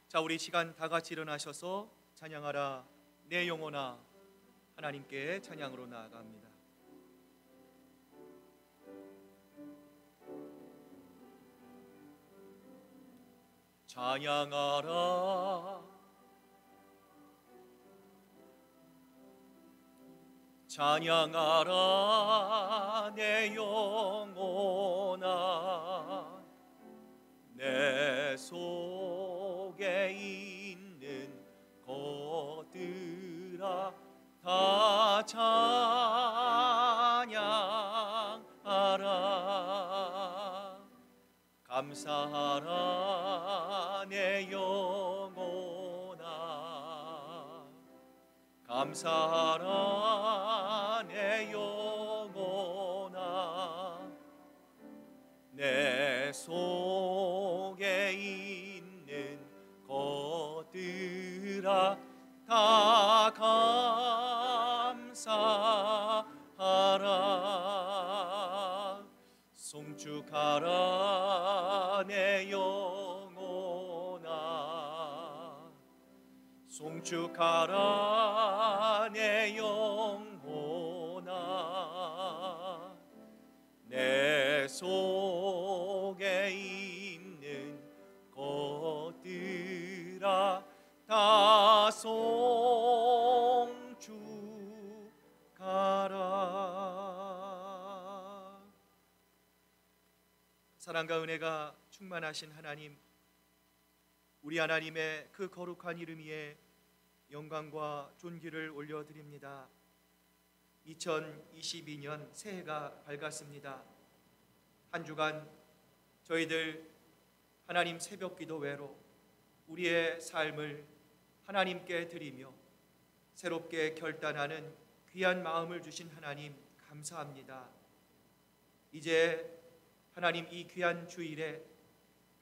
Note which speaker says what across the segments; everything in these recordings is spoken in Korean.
Speaker 1: 자, 우리 시간 다 같이 일어나셔서 찬양하라 내 영혼아, 하나님께 찬양으로 나아갑니다. 찬양하라 찬양하라 내 영혼아, 내 속에 있는 것들아 다 찬양하라. 감사하라 내 영혼아, 감사하라 내 영혼아, 내 속에 있는 것들아 다 감사하라. 송축하라 내 영혼아, 송축하라 내 영혼아, 내 속에 있는 것들아 다 송축하라. 사랑과 은혜가 충만하신 하나님, 우리 하나님의 그 거룩한 이름 위에 영광과 존귀를 올려드립니다. 2022년 새해가 밝았습니다. 한 주간 저희들 하나님 새벽기도 외로 우리의 삶을 하나님께 드리며 새롭게 결단하는 귀한 마음을 주신 하나님 감사합니다. 이제 하나님 이 귀한 주일에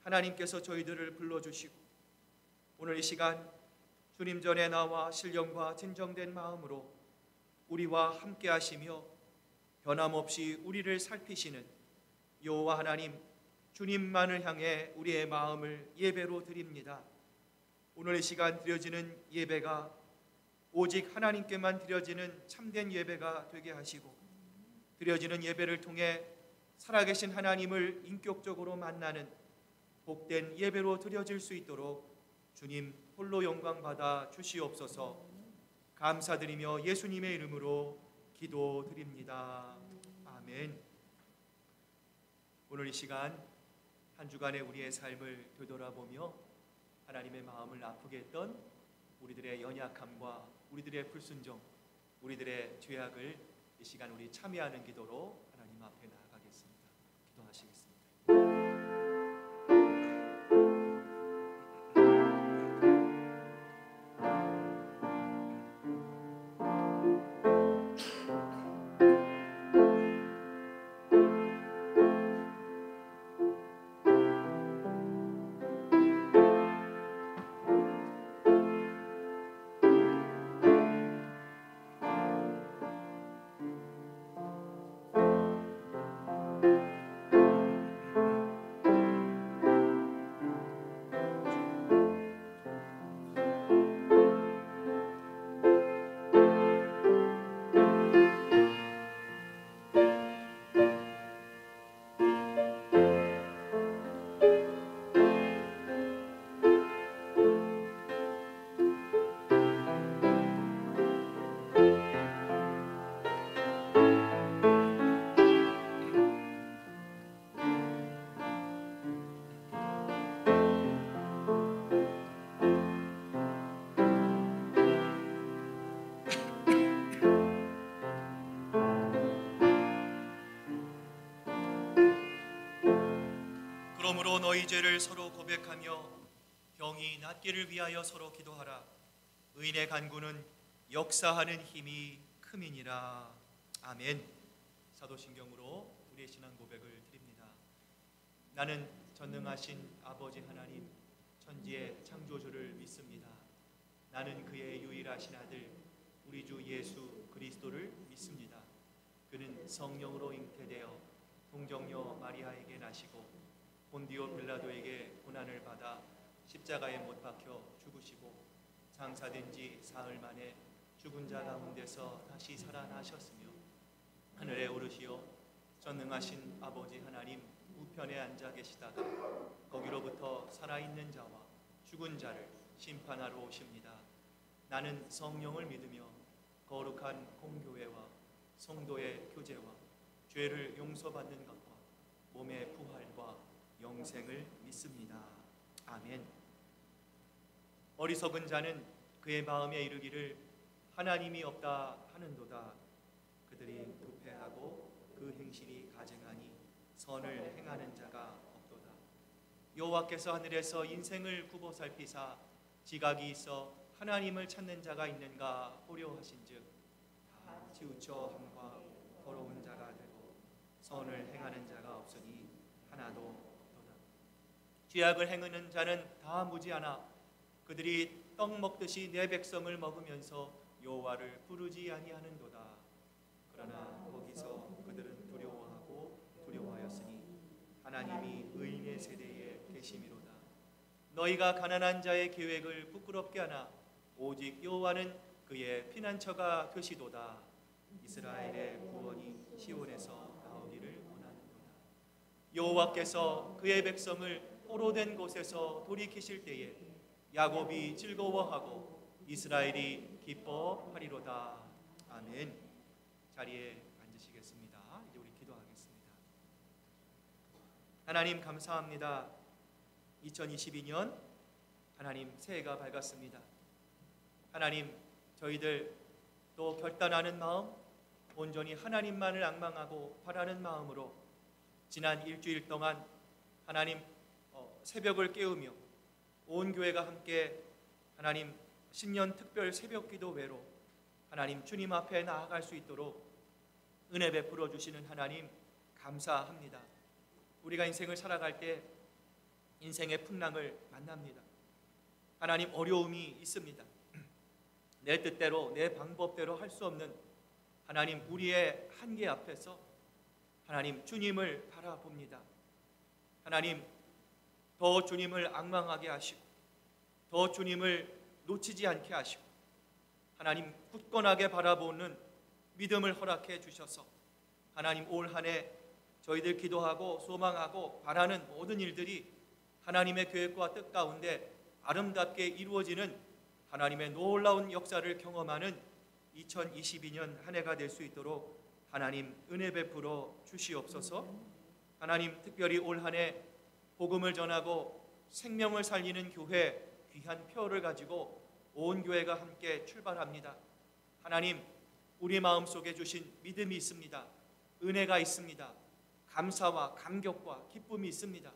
Speaker 1: 하나님께서 저희들을 불러주시고 오늘 이 시간 주님 전에 나와 신령과 진정된 마음으로 우리와 함께 하시며 변함없이 우리를 살피시는 여호와 하나님 주님만을 향해 우리의 마음을 예배로 드립니다. 오늘 이 시간 드려지는 예배가 오직 하나님께만 드려지는 참된 예배가 되게 하시고, 드려지는 예배를 통해 살아계신 하나님을 인격적으로 만나는 복된 예배로 드려질 수 있도록 주님 홀로 영광 받아 주시옵소서. 감사드리며 예수님의 이름으로 기도드립니다. 아멘. 오늘 이 시간 한 주간의 우리의 삶을 되돌아보며 하나님의 마음을 아프게 했던 우리들의 연약함과 우리들의 불순종, 우리들의 죄악을 이 시간 우리 참여하는 기도로 하나님 앞에 나아가겠습니다. 기도하시겠습니다. 그러므로 너희 죄를 서로 고백하며 병이 낫기를 위하여 서로 기도하라. 의인의 간구는 역사하는 힘이 큼이니라. 아멘. 사도신경으로 우리의 신앙 고백을 드립니다. 나는 전능하신 아버지 하나님, 천지의 창조주를 믿습니다. 나는 그의 유일하신 아들 우리 주 예수 그리스도를 믿습니다. 그는 성령으로 잉태되어 동정녀 마리아에게 나시고 본디오 빌라도에게 고난을 받아 십자가에 못 박혀 죽으시고 장사된 지 사흘 만에 죽은 자 가운데서 다시 살아나셨으며 하늘에 오르시어 전능하신 아버지 하나님 우편에 앉아 계시다가 거기로부터 살아있는 자와 죽은 자를 심판하러 오십니다. 나는 성령을 믿으며 거룩한 공교회와 성도의 교제와 죄를 용서받는 것과 몸의 부활과 영생을 믿습니다. 아멘. 어리석은 자는 그의 마음에 이르기를 하나님이 없다 하는도다. 그들이 부패하고 그 행실이 가증하니 선을 행하는 자가 없도다. 여호와께서 하늘에서 인생을 굽어 살피사 지각이 있어 하나님을 찾는 자가 있는가 보려 하신즉 다 치우쳐 함과 더러운 자가 되고 선을 행하는 자가 없으니 하나도 없도다. 죄악을 행하는 자는 다 무지하나 그들이 떡 먹듯이 내 백성을 먹으면서 여호와를 부르지 아니하는도다. 그러나 거기서 그들은 두려워하고 두려워하였으니 하나님이 의인의 세대에 계심이로다. 너희가 가난한 자의 계획을 부끄럽게 하나 오직 여호와는 그의 피난처가 되시도다. 이스라엘의 구원이 시온에서 나오기를 원하는도다. 여호와께서 그의 백성을 포로된 곳에서 돌이키실 때에 야곱이 즐거워하고 이스라엘이 기뻐하리로다. 아멘. 자리에 앉으시겠습니다. 이제 우리 기도하겠습니다. 하나님 감사합니다. 2022년 하나님 새해가 밝았습니다. 하나님 저희들 또 결단하는 마음, 온전히 하나님만을 앙망하고 바라는 마음으로 지난 일주일 동안 하나님 새벽을 깨우며 온 교회가 함께 하나님 신년 특별 새벽 기도회로 하나님 주님 앞에 나아갈 수 있도록 은혜 베풀어 주시는 하나님 감사합니다. 우리가 인생을 살아갈 때 인생의 풍랑을 만납니다. 하나님 어려움이 있습니다. 내 뜻대로 내 방법대로 할 수 없는 하나님 우리의 한계 앞에서 하나님 주님을 바라봅니다. 하나님 더 주님을 앙망하게 하시고 더 주님을 놓치지 않게 하시고 하나님 굳건하게 바라보는 믿음을 허락해 주셔서 하나님 올 한 해 저희들 기도하고 소망하고 바라는 모든 일들이 하나님의 계획과 뜻 가운데 아름답게 이루어지는 하나님의 놀라운 역사를 경험하는 2022년 한 해가 될 수 있도록 하나님 은혜 베풀어 주시옵소서. 하나님 특별히 올 한 해 복음을 전하고 생명을 살리는 교회 귀한 표를 가지고 온 교회가 함께 출발합니다. 하나님 우리 마음속에 주신 믿음이 있습니다. 은혜가 있습니다. 감사와 감격과 기쁨이 있습니다.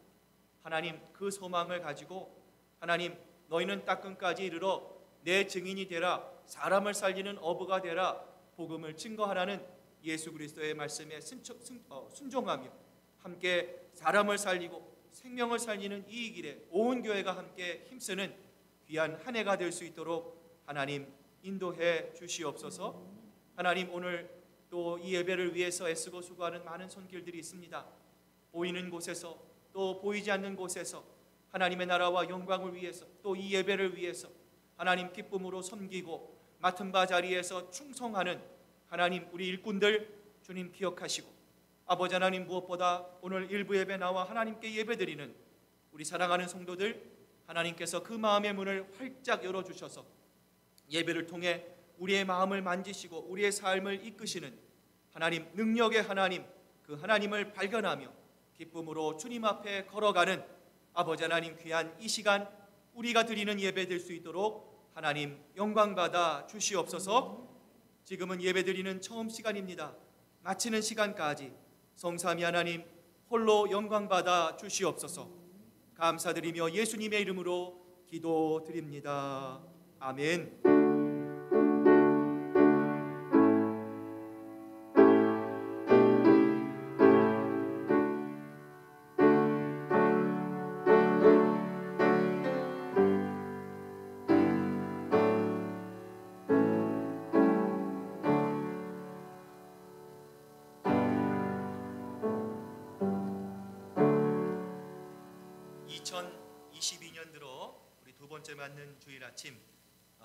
Speaker 1: 하나님 그 소망을 가지고 하나님 너희는 땅끝까지 이르러 내 증인이 되라. 사람을 살리는 어부가 되라. 복음을 증거하라는 예수 그리스도의 말씀에 순종하며 함께 사람을 살리고 생명을 살리는 이 길에 온 교회가 함께 힘쓰는 귀한 한 해가 될 수 있도록 하나님 인도해 주시옵소서. 하나님 오늘 또 이 예배를 위해서 애쓰고 수고하는 많은 손길들이 있습니다. 보이는 곳에서 또 보이지 않는 곳에서 하나님의 나라와 영광을 위해서 또 이 예배를 위해서 하나님 기쁨으로 섬기고 맡은 바 자리에서 충성하는 하나님 우리 일꾼들 주님 기억하시고 아버지 하나님 무엇보다 오늘 일부 예배 나와 하나님께 예배드리는 우리 사랑하는 성도들 하나님께서 그 마음의 문을 활짝 열어주셔서 예배를 통해 우리의 마음을 만지시고 우리의 삶을 이끄시는 하나님 능력의 하나님 그 하나님을 발견하며 기쁨으로 주님 앞에 걸어가는 아버지 하나님 귀한 이 시간 우리가 드리는 예배 될 수 있도록 하나님 영광받아 주시옵소서. 지금은 예배 드리는 처음 시간입니다. 마치는 시간까지 성삼위 하나님 홀로 영광받아 주시옵소서. 감사드리며 예수님의 이름으로 기도드립니다. 아멘. 2022년 들어 우리 두 번째 맞는 주일 아침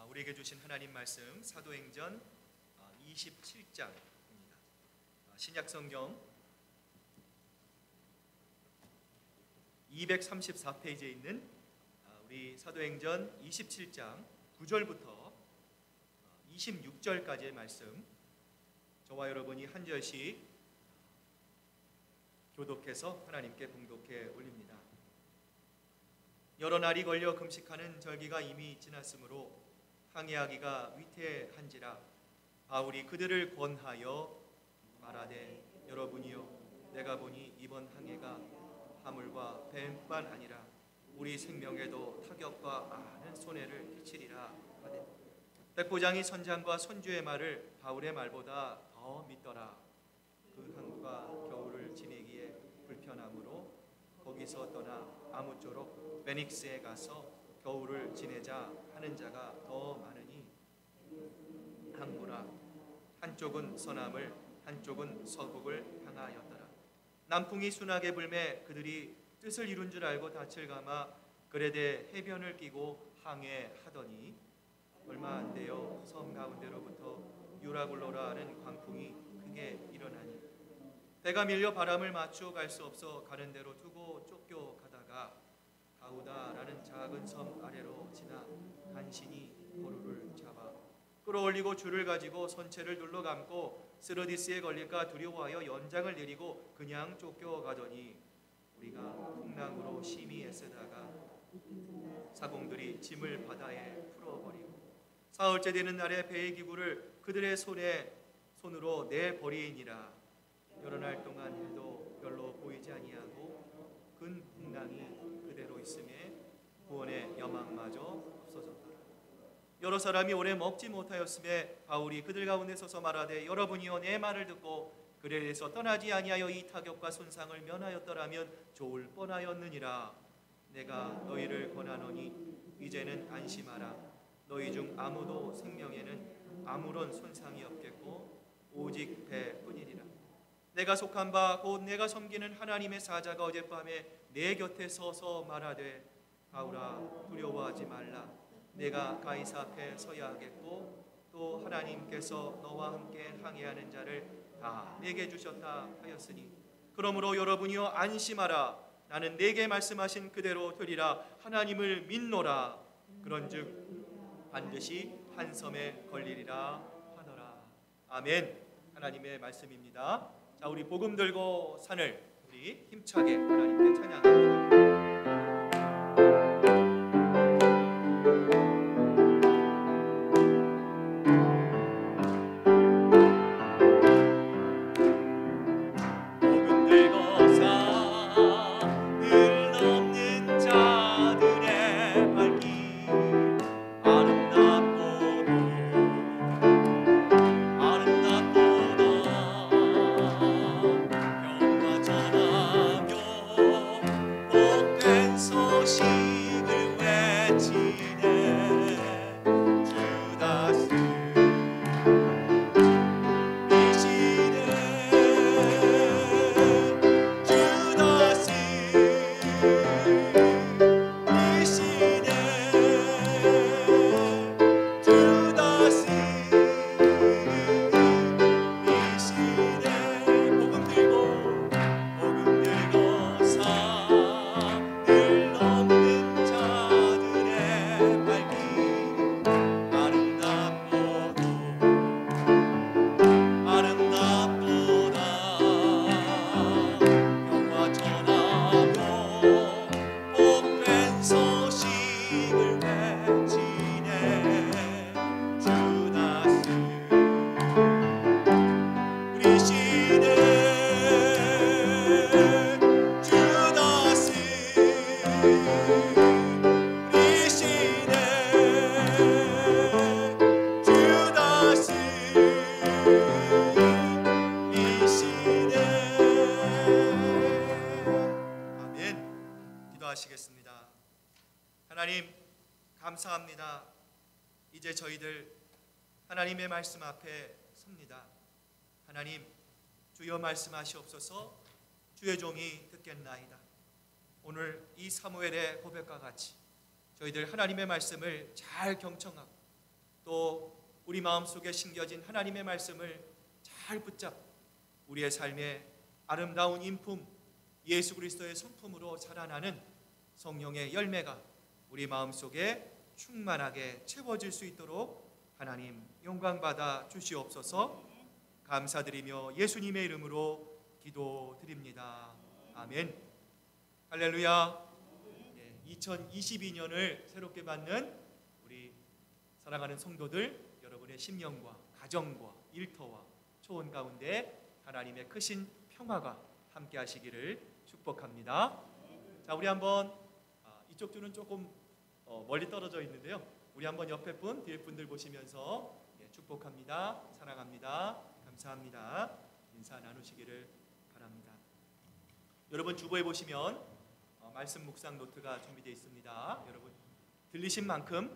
Speaker 1: 우리에게 주신 하나님 말씀 사도행전 27장입니다. 신약 성경 234페이지에 있는 우리 사도행전 27장 9절부터 26절까지의 말씀, 저와 여러분이 한 절씩 교독해서 하나님께 봉독해 올립니다. 여러 날이 걸려 금식하는 절기가 이미 지났으므로 항해하기가 위태한지라 바울이 그들을 권하여 말하되, 여러분이여, 내가 보니 이번 항해가 화물과 배뿐만 아니라 우리 생명에도 타격과 많은 손해를 끼치리라 하되, 백부장이 선장과 선주의 말을 바울의 말보다 더 믿더라. 그 항구가 겨울을 지내기에 불편하므로 거기서 떠나 아무쪼록 베닉스에 가서 겨울을 지내자 하는 자가 더 많으니, 항구라 한쪽은 서남을 한쪽은 서북을 향하였더라. 남풍이 순하게 불매 그들이 뜻을 이룬 줄 알고 닻을 감아 그레데 해변을 끼고 항해하더니 얼마 안 되어 섬 가운데로부터 유라굴로라는 광풍이 크게 일어나니 배가 밀려 바람을 맞추어 갈 수 없어 가는 대로 두고 쫓겨가다가 가우다라는 작은 섬 아래로 지나 간신히 보루를 잡아 끌어올리고 줄을 가지고 선체를 눌러 감고 스르디스에 걸릴까 두려워하여 연장을 내리고 그냥 쫓겨가더니 우리가 풍랑으로 심히 애쓰다가 사공들이 짐을 바다에 풀어버리고 사흘째 되는 날에 배의 기구를 그들의 손으로 내버리니라. 여러 날 동안 해도 별로 보이지 아니하고 큰 풍랑이 그대로 있음에 구원의 여망마저 없어졌더라. 여러 사람이 오래 먹지 못하였음에 바울이 그들 가운데 서서 말하되, 여러분이여, 내 말을 듣고 그레데에서 떠나지 아니하여 이 타격과 손상을 면하였더라면 좋을 뻔하였느니라. 내가 너희를 권하노니 이제는 안심하라. 너희 중 아무도 생명에는 아무런 손상이 없겠고 오직 배뿐이니라. 내가 속한 바 곧 내가 섬기는 하나님의 사자가 어젯밤에 내 곁에 서서 말하되, 바울아, 두려워하지 말라. 내가 가이사 앞에 서야 하겠고 또 하나님께서 너와 함께 항해하는 자를 다 내게 주셨다 하였으니, 그러므로 여러분이여 안심하라. 나는 내게 말씀하신 그대로 되리라. 하나님을 믿노라. 그런즉 반드시 한 섬에 걸리리라 하더라. 아멘. 하나님의 말씀입니다. 자, 우리 복음 들고 산을 우리 힘차게 하나님께 찬양합니다. 기도하시겠습니다. 하나님, 감사합니다. 이제 저희들 하나님의 말씀 앞에 섭니다. 하나님, 주여 말씀하시옵소서. 주의 종이 듣겠나이다. 오늘 이 사무엘의 고백과 같이 저희들 하나님의 말씀을 잘 경청하고 또 우리 마음속에 심겨진 하나님의 말씀을 잘 붙잡고 우리의 삶의 아름다운 인품 예수 그리스도의 성품으로 자라나는 성령의 열매가 우리 마음속에 충만하게 채워질 수 있도록 하나님 영광받아 주시옵소서. 감사드리며 예수님의 이름으로 기도드립니다. 아멘. 할렐루야. 2022년을 새롭게 맞는 우리 사랑하는 성도들, 여러분의 심령과 가정과 일터와 초원 가운데 하나님의 크신 평화가 함께 하시기를 축복합니다. 자, 우리 한번 이쪽 줄은 조금 멀리 떨어져 있는데요. 우리 한번 옆에 분, 뒤에 분들 보시면서 축복합니다. 사랑합니다. 감사합니다. 인사 나누시기를 바랍니다. 여러분 주보에 보시면 말씀 묵상 노트가 준비되어 있습니다. 여러분 들리신 만큼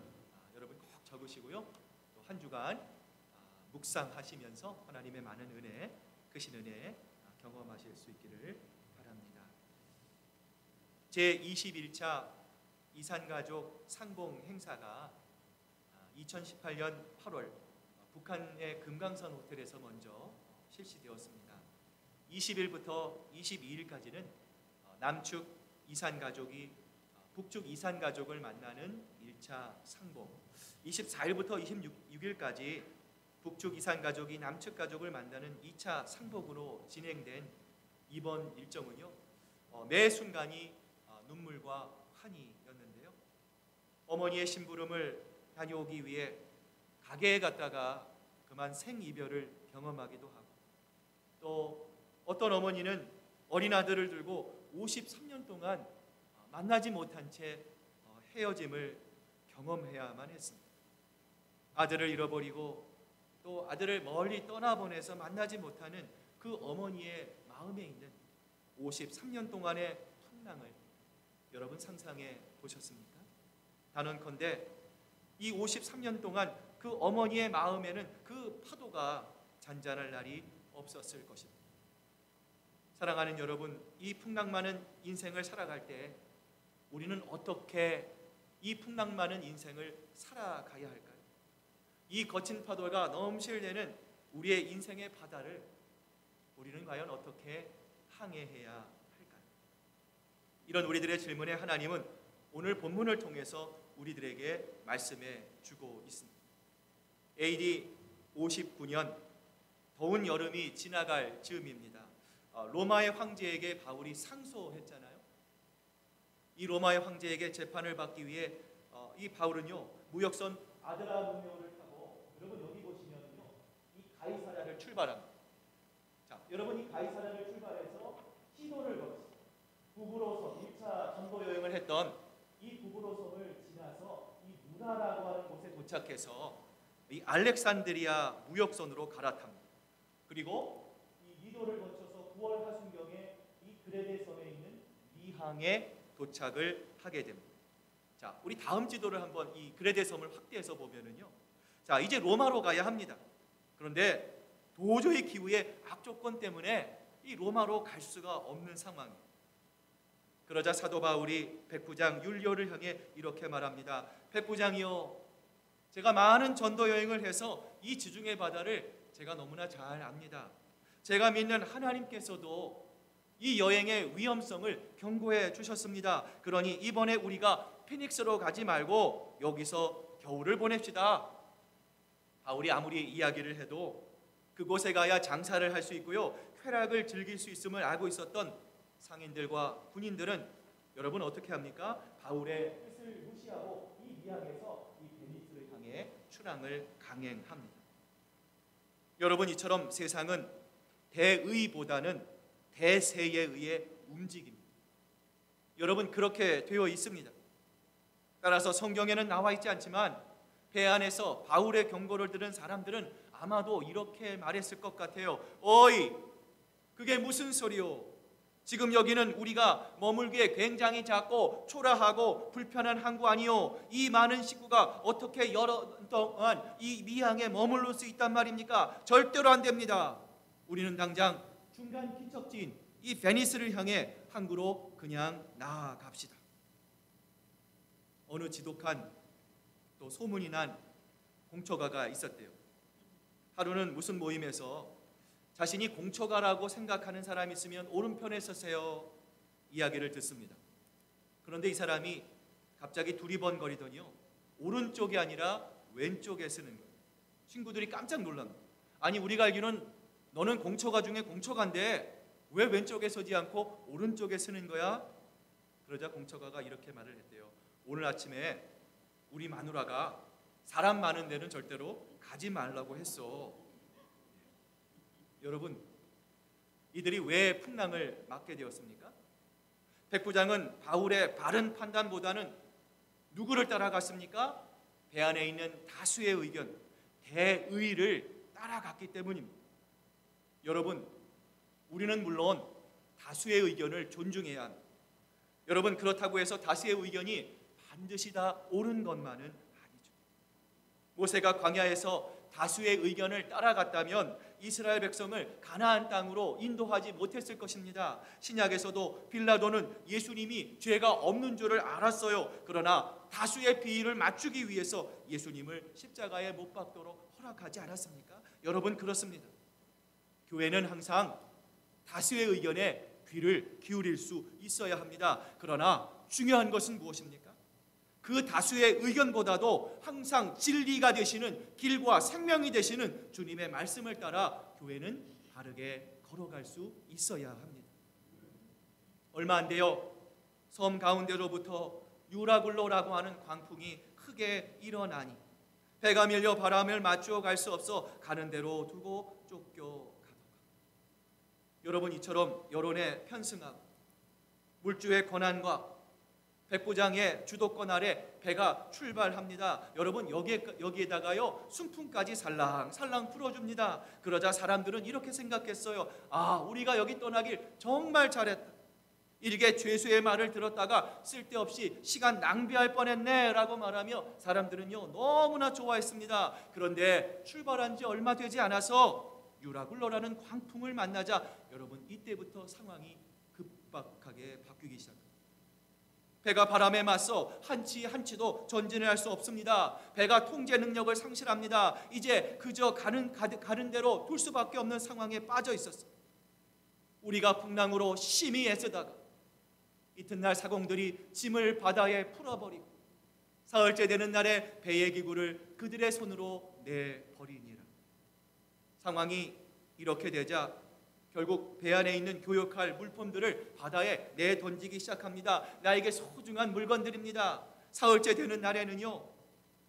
Speaker 1: 여러분 꼭 적으시고요. 또 한 주간 묵상하시면서 하나님의 많은 은혜, 크신 은혜 경험하실 수 있기를 바랍니다. 제21차 이산가족 상봉 행사가 2018년 8월 북한의 금강산 호텔에서 먼저 실시되었습니다. 20일부터 22일까지는 남측 이산가족이 북측 이산가족을 만나는 1차 상봉, 24일부터 26일까지 북측 이산가족이 남측 가족을 만나는 2차 상봉으로 진행된 이번 일정은요, 매 순간이 눈물과 환희였는데요. 어머니의 심부름을 다녀오기 위해 가게에 갔다가 그만 생이별을 경험하기도 하고, 또 어떤 어머니는 어린 아들을 들고 53년 동안 만나지 못한 채 헤어짐을 경험해야만 했습니다. 아들을 잃어버리고 또 아들을 멀리 떠나보내서 만나지 못하는 그 어머니의 마음에 있는 53년 동안의 풍랑을 여러분 상상해 보셨습니까? 단언컨대 이 53년 동안 그 어머니의 마음에는 그 파도가 잔잔할 날이 없었을 것입니다. 사랑하는 여러분, 이 풍랑 많은 인생을 살아갈 때 우리는 어떻게 이 풍랑 많은 인생을 살아가야 할까요? 이 거친 파도가 넘실대는 우리의 인생의 바다를 우리는 과연 어떻게 항해해야 할까요? 이런 우리들의 질문에 하나님은 오늘 본문을 통해서 우리들에게 말씀해 주고 있습니다. AD 59년 더운 여름이 지나갈 즈음입니다. 로마의 황제에게 바울이 상소했잖아요. 이 로마의 황제에게 재판을 받기 위해 이 바울은요, 무역선 아드라노메오를 타고, 여러분 여기 보시면요, 이 가이사랴를 출발합니다. 자, 여러분 이 가이사랴를 출발해서 시도를 거쳐 부브로섬 1차 전도 여행을 했던 이 부브로섬을 지나서 이 무라라고 하는 곳에 도착해서 이 알렉산드리아 무역선으로 갈아탑니다. 그리고 이 미도를 거쳐서 9월 하순경에 이 그레데 섬에 있는 미항에 도착을 하게 됩니다. 자, 우리 다음 지도를 한번 이 그레데 섬을 확대해서 보면은요, 자, 이제 로마로 가야 합니다. 그런데 도저히 기후의 악조건 때문에 이 로마로 갈 수가 없는 상황입니다. 그러자 사도 바울이 백부장 율리오를 향해 이렇게 말합니다. 백부장이요, 제가 많은 전도 여행을 해서 이 지중해 바다를 제가 너무나 잘 압니다. 제가 믿는 하나님께서도 이 여행의 위험성을 경고해 주셨습니다. 그러니 이번에 우리가 피닉스로 가지 말고 여기서 겨울을 보냅시다. 바울이 아무리 이야기를 해도 그곳에 가야 장사를 할 수 있고요, 쾌락을 즐길 수 있음을 알고 있었던 상인들과 군인들은 여러분 어떻게 합니까? 바울의 뜻을 무시하고 이 미항에서 이 베니스를 향해 출항을 강행합니다. 여러분, 이처럼 세상은 대의보다는 대세에 의해 움직입니다. 여러분, 그렇게 되어 있습니다. 따라서 성경에는 나와 있지 않지만 배 안에서 바울의 경고를 들은 사람들은 아마도 이렇게 말했을 것 같아요. 어이, 그게 무슨 소리요? 지금 여기는 우리가 머물기에 굉장히 작고 초라하고 불편한 항구 아니요? 이 많은 식구가 어떻게 여러 동안 이 미항에 머물러 수 있단 말입니까? 절대로 안 됩니다. 우리는 당장 중간 기척지인 이 베니스를 향해 항구로 그냥 나아갑시다. 어느 지독한 또 소문이 난 공초가가 있었대요. 하루는 무슨 모임에서 자신이 공초가라고 생각하는 사람이 있으면 오른편에 서세요 이야기를 듣습니다. 그런데 이 사람이 갑자기 두리번거리더니요, 오른쪽이 아니라 왼쪽에 서는 거예요. 친구들이 깜짝 놀랍니다. 아니, 우리가 알기로는 너는 공초가 중에 공초가인데 왜 왼쪽에 서지 않고 오른쪽에 서는 거야? 그러자 공초가가 이렇게 말을 했대요. 오늘 아침에 우리 마누라가 사람 많은 데는 절대로 가지 말라고 했어. 여러분, 이들이 왜 풍랑을 맞게 되었습니까? 백부장은 바울의 바른 판단보다는 누구를 따라갔습니까? 배 안에 있는 다수의 의견, 대의를 따라갔기 때문입니다. 여러분, 우리는 물론 다수의 의견을 존중해야 합니다. 여러분, 그렇다고 해서 다수의 의견이 반드시 다 옳은 것만은 아니죠. 모세가 광야에서 다수의 의견을 따라갔다면 이스라엘 백성을 가나안 땅으로 인도하지 못했을 것입니다. 신약에서도 빌라도는 예수님이 죄가 없는 줄을 알았어요. 그러나 다수의 비위를 맞추기 위해서 예수님을 십자가에 못 박도록 허락하지 않았습니까? 여러분, 그렇습니다. 교회는 항상 다수의 의견에 귀를 기울일 수 있어야 합니다. 그러나 중요한 것은 무엇입니까? 그 다수의 의견보다도 항상 진리가 되시는, 길과 생명이 되시는 주님의 말씀을 따라 교회는 바르게 걸어갈 수 있어야 합니다. 얼마 안 돼요. 섬 가운데로부터 유라굴로라고 하는 광풍이 크게 일어나니 배가 밀려 바람을 맞추어 갈 수 없어 가는 대로 두고 쫓겨가더라. 여러분, 이처럼 여론에 편승하고 물주의 권한과 백부장의 주도권 아래 배가 출발합니다. 여러분, 여기에다가요 순풍까지 살랑살랑 불어줍니다. 그러자 사람들은 이렇게 생각했어요. 아, 우리가 여기 떠나길 정말 잘했다. 일개 죄수의 말을 들었다가 쓸데없이 시간 낭비할 뻔했네 라고 말하며 사람들은요 너무나 좋아했습니다. 그런데 출발한 지 얼마 되지 않아서 유라굴로라는 광풍을 만나자 여러분, 이때부터 상황이 급박하게 바뀌기 시작합니다. 배가 바람에 맞서 한치도 전진을 할 수 없습니다. 배가 통제 능력을 상실합니다. 이제 그저 가는 대로 둘 수밖에 없는 상황에 빠져 있었어요. 우리가 풍랑으로 심히 애쓰다가 이튿날 사공들이 짐을 바다에 풀어버리고 사흘째 되는 날에 배의 기구를 그들의 손으로 내버리니라. 상황이 이렇게 되자 결국 배 안에 있는 교역할 물품들을 바다에 내던지기 시작합니다. 나에게 소중한 물건들입니다. 사흘째 되는 날에는요,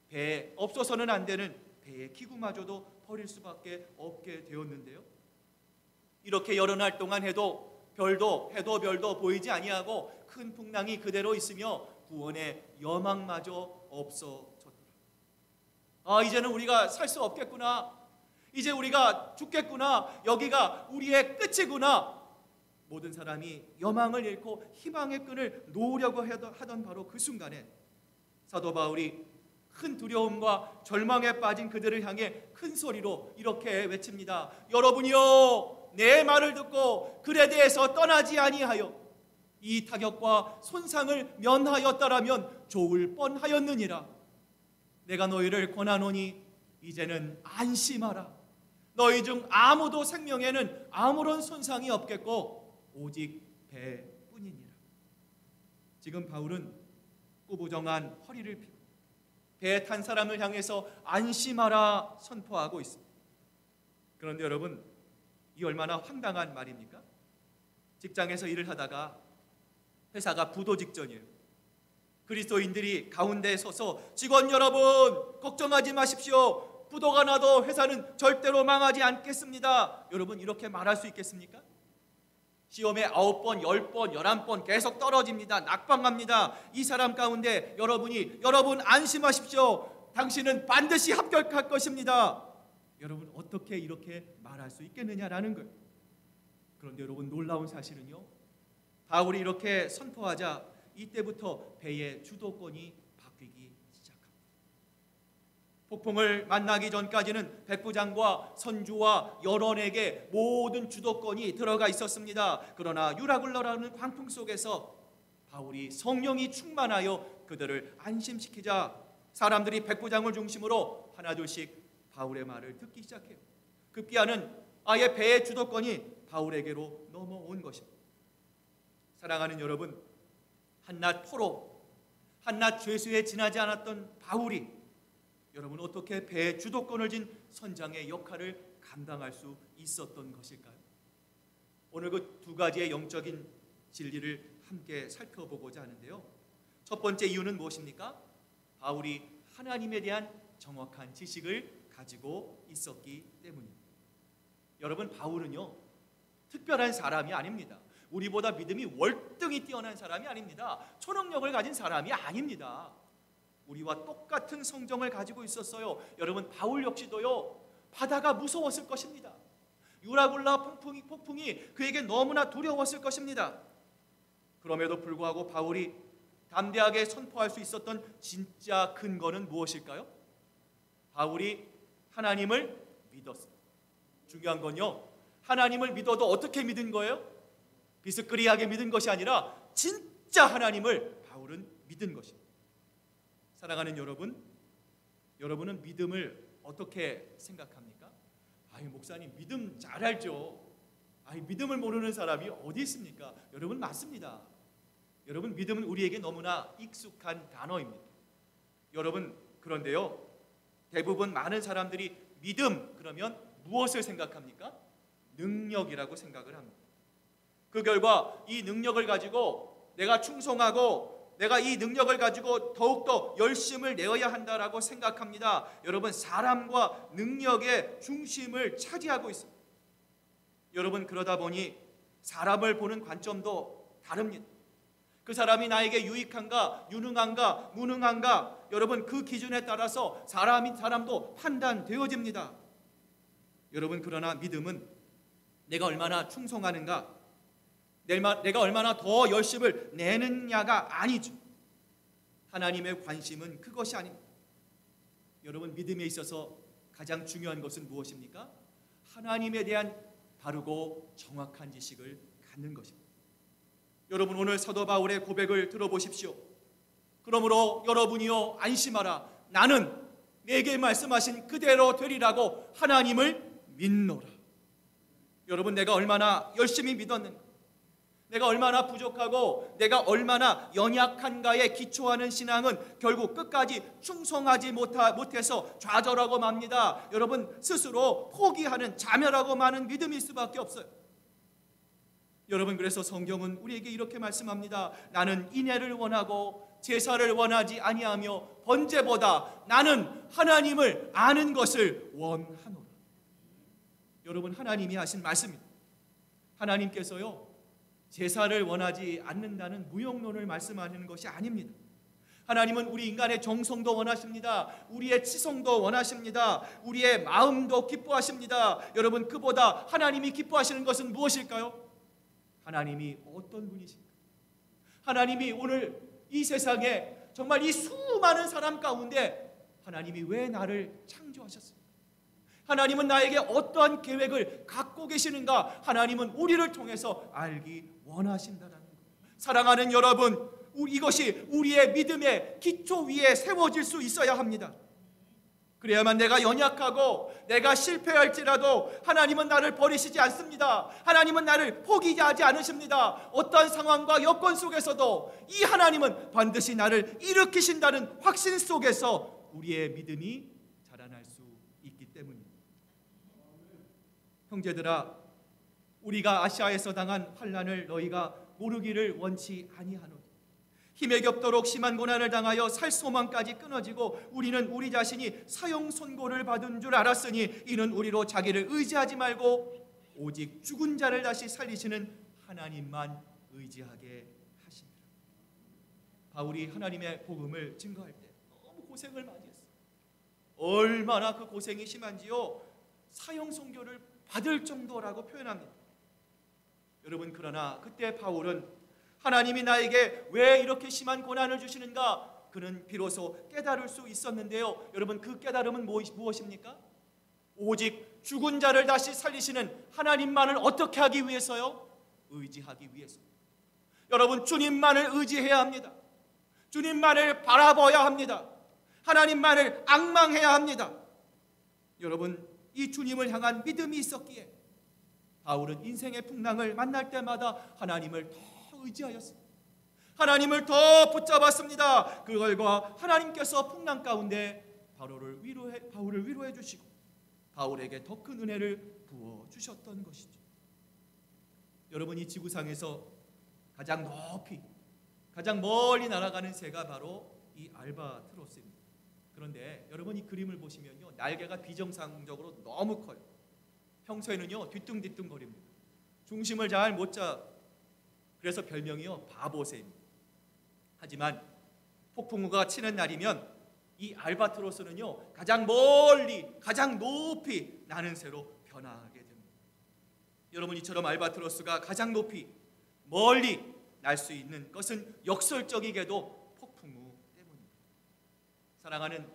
Speaker 1: 배에 없어서는 안 되는 배의 기구마저도 버릴 수밖에 없게 되었는데요. 이렇게 여러 날 동안 해도 별도 보이지 아니하고 큰 풍랑이 그대로 있으며 구원의 여망마저 없어졌더라. 아, 이제는 우리가 살 수 없겠구나. 이제 우리가 죽겠구나. 여기가 우리의 끝이구나. 모든 사람이 여망을 잃고 희망의 끈을 놓으려고 하던 바로 그 순간에 사도 바울이 큰 두려움과 절망에 빠진 그들을 향해 큰 소리로 이렇게 외칩니다. 여러분이요, 내 말을 듣고 글에 대해서 떠나지 아니하여 이 타격과 손상을 면하였더라면 좋을 뻔하였느니라. 내가 너희를 권하노니 이제는 안심하라. 너희 중 아무도 생명에는 아무런 손상이 없겠고 오직 배뿐이니라. 지금 바울은 꾸부정한 허리를 펴고 배에 탄 사람을 향해서 안심하라 선포하고 있습니다. 그런데 여러분, 이 얼마나 황당한 말입니까? 직장에서 일을 하다가 회사가 부도 직전이에요. 그리스도인들이 가운데에 서서 직원 여러분 걱정하지 마십시오. 부도가 나도 회사는 절대로 망하지 않겠습니다. 여러분, 이렇게 말할 수 있겠습니까? 시험에 9번, 10번, 11번 계속 떨어집니다. 낙방합니다. 이 사람 가운데 여러분 안심하십시오. 당신은 반드시 합격할 것입니다. 여러분, 어떻게 이렇게 말할 수 있겠느냐라는 거예요. 그런데 여러분, 놀라운 사실은요, 바울이 이렇게 선포하자 이때부터 배의 주도권이 바뀌기 시작합니다. 폭풍을 만나기 전까지는 백부장과 선주와 여론에게 모든 주도권이 들어가 있었습니다. 그러나 유라굴라라는 광풍 속에서 바울이 성령이 충만하여 그들을 안심시키자 사람들이 백부장을 중심으로 하나둘씩 바울의 말을 듣기 시작해요. 급기야는 아예 배의 주도권이 바울에게로 넘어온 것입니다. 사랑하는 여러분, 한낱 포로, 한낱 죄수에 지나지 않았던 바울이 여러분 어떻게 배의 주도권을 쥔 선장의 역할을 감당할 수 있었던 것일까요? 오늘 그 두 가지의 영적인 진리를 함께 살펴보고자 하는데요. 첫 번째 이유는 무엇입니까? 바울이 하나님에 대한 정확한 지식을 가지고 있었기 때문입니다. 여러분, 바울은요 특별한 사람이 아닙니다. 우리보다 믿음이 월등히 뛰어난 사람이 아닙니다. 초능력을 가진 사람이 아닙니다. 우리와 똑같은 성정을 가지고 있었어요. 여러분, 바울 역시도요 바다가 무서웠을 것입니다. 유라굴라 폭풍이 그에게 너무나 두려웠을 것입니다. 그럼에도 불구하고 바울이 담대하게 선포할 수 있었던 진짜 근거는 무엇일까요? 바울이 하나님을 믿었습니다. 중요한 건요, 하나님을 믿어도 어떻게 믿은 거예요? 비스크리하게 믿은 것이 아니라 진짜 하나님을 바울은 믿은 것입니다. 사랑하는 여러분, 여러분은 믿음을 어떻게 생각합니까? 아이, 목사님 믿음 잘 알죠. 아이, 믿음을 모르는 사람이 어디 있습니까? 여러분, 맞습니다. 여러분, 믿음은 우리에게 너무나 익숙한 단어입니다. 여러분, 그런데요, 대부분 많은 사람들이 믿음 그러면 무엇을 생각합니까? 능력이라고 생각을 합니다. 그 결과 이 능력을 가지고 내가 충성하고 내가 이 능력을 가지고 더욱더 열심을 내어야 한다라고 생각합니다. 여러분, 사람과 능력의 중심을 차지하고 있습니다. 여러분, 그러다 보니 사람을 보는 관점도 다릅니다. 그 사람이 나에게 유익한가, 유능한가, 무능한가, 여러분 그 기준에 따라서 사람도 판단되어집니다. 여러분, 그러나 믿음은 내가 얼마나 충성하는가, 내가 얼마나 더 열심을 내느냐가 아니죠. 하나님의 관심은 그것이 아닙니다. 여러분, 믿음에 있어서 가장 중요한 것은 무엇입니까? 하나님에 대한 바르고 정확한 지식을 갖는 것입니다. 여러분, 오늘 사도 바울의 고백을 들어보십시오. 그러므로 여러분이요 안심하라. 나는 내게 말씀하신 그대로 되리라고 하나님을 믿노라. 여러분, 내가 얼마나 열심히 믿었는가, 내가 얼마나 부족하고 내가 얼마나 연약한가에 기초하는 신앙은 결국 끝까지 충성하지 못해서 좌절하고 맙니다. 여러분, 스스로 포기하는 자멸하고 마는 믿음일 수밖에 없어요. 여러분, 그래서 성경은 우리에게 이렇게 말씀합니다. 나는 인애를 원하고 제사를 원하지 아니하며 번제보다 나는 하나님을 아는 것을 원하노라. 여러분, 하나님이 하신 말씀입니다. 하나님께서요 제사를 원하지 않는다는 무용론을 말씀하시는 것이 아닙니다. 하나님은 우리 인간의 정성도 원하십니다. 우리의 치성도 원하십니다. 우리의 마음도 기뻐하십니다. 여러분, 그보다 하나님이 기뻐하시는 것은 무엇일까요? 하나님이 어떤 분이십니까? 하나님이 오늘 이 세상에 정말 이 수많은 사람 가운데 하나님이 왜 나를 창조하셨습니까? 하나님은 나에게 어떠한 계획을 갖고 계시는가? 하나님은 우리를 통해서 알기 원하신다는 거예요. 사랑하는 여러분, 이것이 우리의 믿음의 기초 위에 세워질 수 있어야 합니다. 그래야만 내가 연약하고 내가 실패할지라도 하나님은 나를 버리시지 않습니다. 하나님은 나를 포기하지 않으십니다. 어떠한 상황과 여건 속에서도 이 하나님은 반드시 나를 일으키신다는 확신 속에서 우리의 믿음이 자라날 수 있기 때문입니다. 형제들아, 우리가 아시아에서 당한 환난을 너희가 모르기를 원치 아니하노니 힘에 겹도록 심한 고난을 당하여 살 소망까지 끊어지고 우리는 우리 자신이 사형 선고를 받은 줄 알았으니 이는 우리로 자기를 의지하지 말고 오직 죽은 자를 다시 살리시는 하나님만 의지하게 하십니다. 바울이 하나님의 복음을 증거할 때 너무 고생을 많이 했어요. 얼마나 그 고생이 심한지요, 사형 선고를 받을 정도라고 표현합니다. 여러분, 그러나 그때 바울은 하나님이 나에게 왜 이렇게 심한 고난을 주시는가, 그는 비로소 깨달을 수 있었는데요. 여러분, 그 깨달음은 무엇입니까? 오직 죽은 자를 다시 살리시는 하나님만을 어떻게 하기 위해서요? 의지하기 위해서. 여러분, 주님만을 의지해야 합니다. 주님만을 바라봐야 합니다. 하나님만을 앙망해야 합니다. 여러분, 이 주님을 향한 믿음이 있었기에 바울은 인생의 풍랑을 만날 때마다 하나님을 더 의지하였습니다. 하나님을 더 붙잡았습니다. 그 결과 하나님께서 풍랑 가운데 바울을 위로해 주시고 바울에게 더 큰 은혜를 부어 주셨던 것이죠. 여러분, 이 지구상에서 가장 높이, 가장 멀리 날아가는 새가 바로 이 알바트로스입니다. 그런데 여러분, 이 그림을 보시면요, 날개가 비정상적으로 너무 커요. 평소에는요 뒤뚱뒤뚱거립니다. 중심을 잘 못 잡. 그래서 별명이요 바보새입니다. 하지만 폭풍우가 치는 날이면 이 알바트로스는요 가장 멀리, 가장 높이 나는 새로 변하게 됩니다. 여러분, 이처럼 알바트로스가 가장 높이, 멀리 날 수 있는 것은 역설적이게도 폭풍우 때문입니다. 사랑하는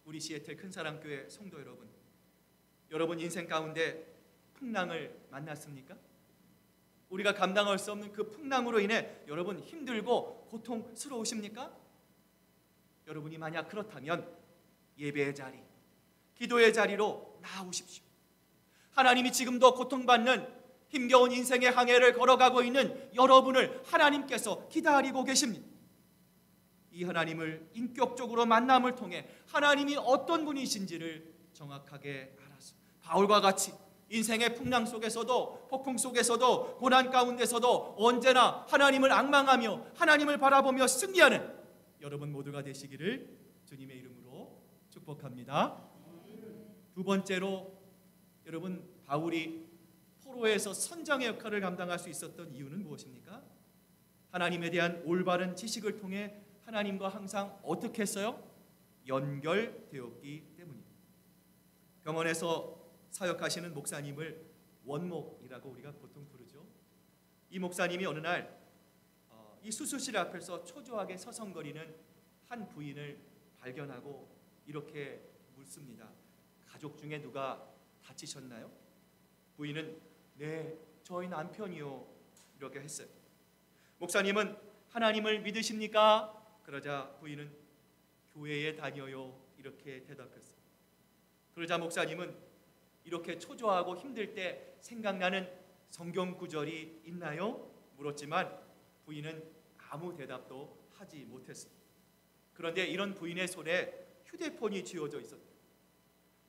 Speaker 1: 우리 시애틀 큰사랑교회 성도 여러분, 여러분 인생 가운데 풍랑을 만났습니까? 우리가 감당할 수 없는 그 풍랑으로 인해 여러분 힘들고 고통스러우십니까? 여러분이 만약 그렇다면 예배의 자리, 기도의 자리로 나아오십시오. 하나님이 지금도 고통받는 힘겨운 인생의 항해를 걸어가고 있는 여러분을 하나님께서 기다리고 계십니다. 이 하나님을 인격적으로 만남을 통해 하나님이 어떤 분이신지를 정확하게 알아서 바울과 같이 인생의 풍랑 속에서도, 폭풍 속에서도, 고난 가운데서도 언제나 하나님을 앙망하며 하나님을 바라보며 승리하는 여러분 모두가 되시기를 주님의 이름으로 축복합니다. 두 번째로, 여러분, 바울이 포로에서 선장의 역할을 감당할 수 있었던 이유는 무엇입니까? 하나님에 대한 올바른 지식을 통해 하나님과 항상 어떻게 했어요? 연결되었기 때문입니다. 병원에서 사역하시는 목사님을 원목이라고 우리가 보통 부르죠. 이 목사님이 어느 날 이 수술실 앞에서 초조하게 서성거리는 한 부인을 발견하고 이렇게 묻습니다. 가족 중에 누가 다치셨나요? 부인은 네, 저희 남편이요, 이렇게 했어요. 목사님은 하나님을 믿으십니까? 그러자 부인은 교회에 다녀요, 이렇게 대답했어요. 그러자 목사님은 이렇게 초조하고 힘들 때 생각나는 성경 구절이 있나요? 물었지만 부인은 아무 대답도 하지 못했습니다. 그런데 이런 부인의 손에 휴대폰이 쥐어져 있었대요.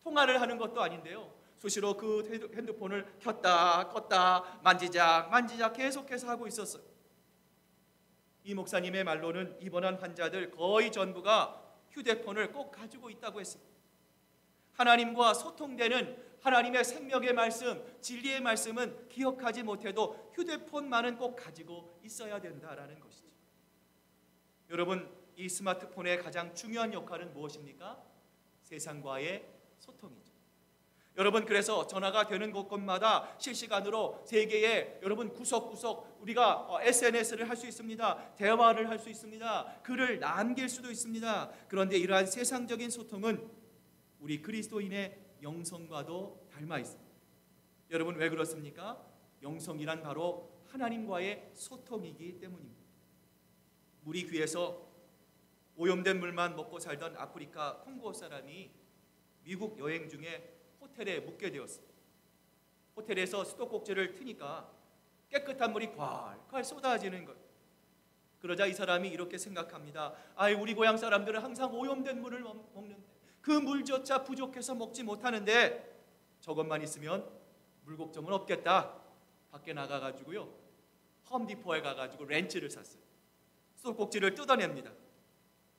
Speaker 1: 통화를 하는 것도 아닌데요, 수시로 그 핸드폰을 켰다 껐다 만지작 계속해서 하고 있었어요. 이 목사님의 말로는 입원한 환자들 거의 전부가 휴대폰을 꼭 가지고 있다고 했습니다. 하나님과 소통되는 하나님의 생명의 말씀, 진리의 말씀은 기억하지 못해도 휴대폰만은 꼭 가지고 있어야 된다라는 것이죠. 여러분, 이 스마트폰의 가장 중요한 역할은 무엇입니까? 세상과의 소통이죠. 여러분, 그래서 전화가 되는 곳곳마다 실시간으로 세계의 여러분 구석구석 우리가 SNS를 할 수 있습니다. 대화를 할 수 있습니다. 글을 남길 수도 있습니다. 그런데 이러한 세상적인 소통은 우리 그리스도인의 영성과도 닮아 있습니다. 여러분, 왜 그렇습니까? 영성이란 바로 하나님과의 소통이기 때문입니다. 우리 귀에서 오염된 물만 먹고 살던 아프리카 콩고 사람이 미국 여행 중에 호텔에 묵게 되었습니다. 호텔에서 수도꼭지를 트니까 깨끗한 물이 콸콸 쏟아지는 것. 그러자 이 사람이 이렇게 생각합니다. 우리 고향 사람들은 항상 오염된 물을 먹는데 그 물조차 부족해서 먹지 못하는데 저것만 있으면 물걱정은 없겠다. 밖에 나가가지고요, 홈디포에 가가지고 렌치를 샀어요. 수도꼭지를 뜯어냅니다.